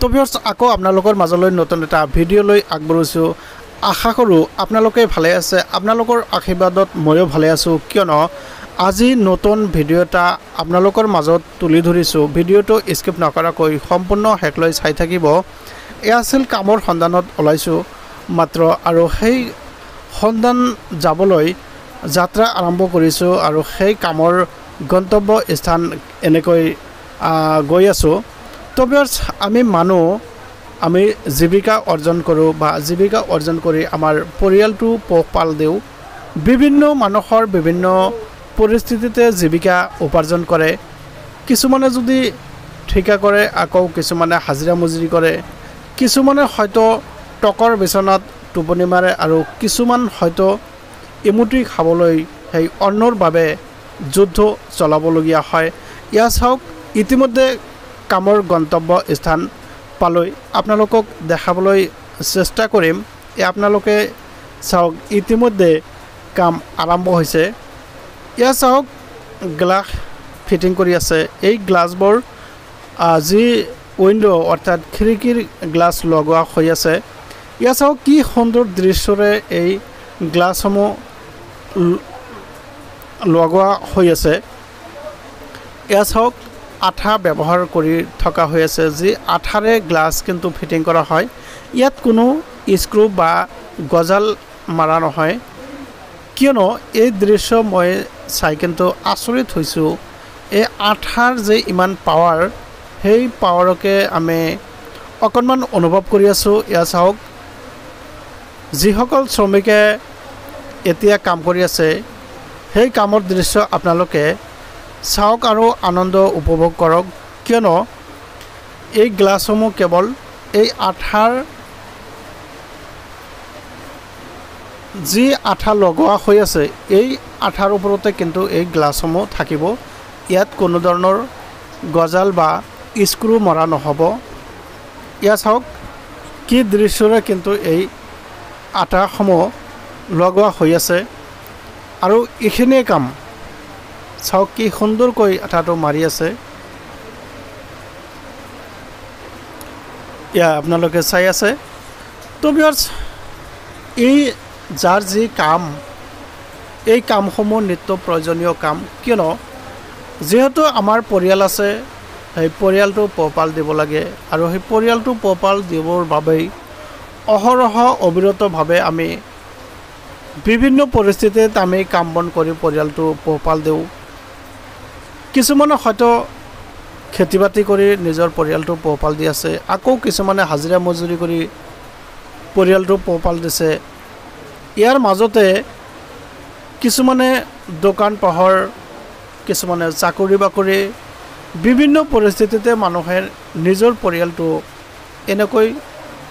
তো ভিউয়াৰ্স আকৌ আপোনালোকৰ মাজলৈ নতুন এটা ভিডিঅ' লৈ আগবঢ়াইছোঁ। আশা কৰোঁ আপোনালোকে ভালে আছে। আপোনালোকৰ আশীৰ্বাদত ময়ো ভালে আছোঁ, কিয়নো আজি নতুন ভিডিঅ' এটা আপোনালোকৰ মাজত তুলি ধৰিছোঁ। ভিডিঅ'টো স্কিপ নকৰাকৈ সম্পূৰ্ণ শেষলৈ চাই থাকিব। এয়া আছিল কামৰ সন্ধানত ওলাইছোঁ মাত্ৰ, আৰু সেই সন্ধান যাবলৈ যাত্ৰা আৰম্ভ কৰিছোঁ, আৰু সেই কামৰ গন্তব্য স্থান এনেকৈ গৈ আছোঁ। তো ভিউয়াৰ্স আমি মানুহ আমি জীৱিকা অৰ্জন কৰোঁ বা জীৱিকা অৰ্জন কৰি আমাৰ পৰিয়ালটো পোহপাল দিওঁ। বিভিন্ন মানুহৰ বিভিন্ন পৰিস্থিতিতে জীৱিকা উপাৰ্জন কৰে। কিছুমানে যদি ঠিকা কৰে, আকৌ কিছুমানে হাজিৰা মজুৰি কৰে, কিছুমানে হয়তো টকৰ বিচনাত টোপনি মাৰে, আৰু কিছুমান হয়তো এমুঠি খাবলৈ সেই অন্নৰ বাবে যুদ্ধ চলাবলগীয়া হয়। ইয়া চাওক, ইতিমধ্যে কামৰ গন্তব্য স্থান পালৈ আপোনালোকক দেখাবলৈ চেষ্টা কৰিম। আপোনালোকে চাওক, ইতিমধ্যে কাম আৰম্ভ হৈছে। এয়া চাওক, গ্লাছ ফিটিং কৰি আছে। এই গ্লাছবোৰ যি উইণ্ডো অৰ্থাৎ খিৰিকীৰ গ্লাছ লগোৱা হৈ আছে। এয়া চাওক কি সুন্দৰ দৃশ্যৰে এই গ্লাছসমূহ লগোৱা হৈ আছে। এয়া চাওক, আঠা ব্যৱহাৰ কৰি থকা হৈ আছে, যি আঠাৰে গ্লাছ কিন্তু ফিটিং কৰা হয়। ইয়াত কোনো স্ক্ৰু বা গজাল মাৰা নহয়, কিয়নো এই দৃশ্য মই চাই কিন্তু আচৰিত হৈছোঁ। এই আঠাৰ যে ইমান পাৱাৰ, সেই পাৱাৰকে আমি অকণমান অনুভৱ কৰি আছোঁ। এয়া চাওক, যিসকল শ্ৰমিকে এতিয়া কাম কৰি আছে, সেই কামৰ দৃশ্য আপোনালোকে চাওক আৰু আনন্দ উপভোগ কৰক, কিয়নো এই গ্লাছসমূহ কেৱল এই আঠাৰ যি আঠা লগোৱা হৈ আছে, এই আঠাৰ ওপৰতে কিন্তু এই গ্লাছসমূহ থাকিব। ইয়াত কোনো ধৰণৰ গজাল বা স্ক্ৰু মৰা নহ'ব। ইয়াত চাওক কি দৃশ্যৰে কিন্তু এই আঠাসমূহ লগোৱা হৈ আছে, আৰু এইখিনিয়ে কাম। চাওক কি সুন্দৰকৈ আঠাটো মাৰি আছে। এয়া আপোনালোকে চাই আছে। তো ভিউয়াৰ্স, এই যাৰ যি কাম, এই কামসমূহ নিত্য প্ৰয়োজনীয় কাম, কিয়নো যিহেতু আমাৰ পৰিয়াল আছে, সেই পৰিয়ালটো পোহপাল দিব লাগে, আৰু সেই পৰিয়ালটো পোহপাল দিবৰ বাবেই অহৰহ অবিৰতভাৱে আমি বিভিন্ন পৰিস্থিতিত আমি কাম বন কৰি পৰিয়ালটো পোহপাল দিওঁ। কিছুমানে হয়তো খেতি বাতি কৰি নিজৰ পৰিয়ালটো পোহপাল দি আছে, আকৌ কিছুমানে হাজিৰা মজুৰি কৰি পৰিয়ালটো পোহপাল দিছে। ইয়াৰ মাজতে কিছুমানে দোকান পোহাৰ, কিছুমানে চাকৰি বাকৰি, বিভিন্ন পৰিস্থিতিতে মানুহে নিজৰ পৰিয়ালটো এনেকৈ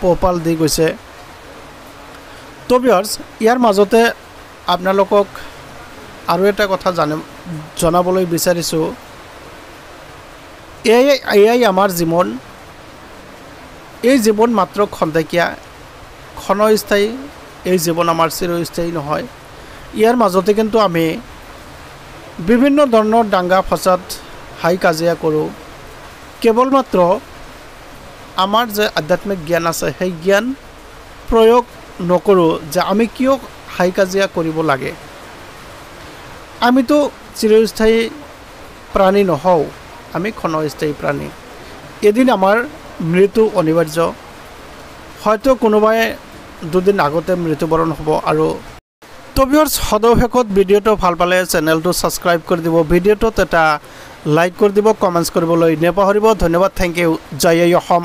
পোহপাল দি গৈছে। তো ভিউয়াৰ্স, ইয়াৰ মাজতে আপোনালোকক আৰু এটা কথা জনাবলৈ বিচাৰিছোঁ। এয়াই আমাৰ জীৱন। এই জীৱন মাত্ৰ খন্তেকীয়া, ক্ষণস্থায়ী। এই জীৱন আমাৰ চিৰস্থায়ী নহয়। ইয়াৰ মাজতে কিন্তু আমি বিভিন্ন ধৰণৰ দাঙ্গা ফসাদ, হাই কাজিয়া কৰোঁ। কেৱল মাত্ৰ আমাৰ যে আধ্যাত্মিক জ্ঞান আছে, সেই জ্ঞান প্ৰয়োগ নকৰোঁ যে আমি কিয় হাই কাজিয়া কৰিব লাগে। আমিতো চিৰস্থায়ী প্ৰাণী নহওঁ, আমি ক্ষণস্থায়ী প্ৰাণী। এদিন আমাৰ মৃত্যু অনিবাৰ্য। হয়তো কোনোবাই দুদিন আগতে মৃত্যুবৰণ হ'ব। আৰু তো ভিউয়াৰ্স, সদশেষত ভিডিঅ'টো ভাল পালে চেনেলটো ছাবস্ক্ৰাইব কৰি দিব, ভিডিঅ'টোত এটা লাইক কৰি দিব, কমেণ্টছ কৰিবলৈ নেপাহৰিব। ধন্যবাদ, থেংক ইউ। জয় অসম।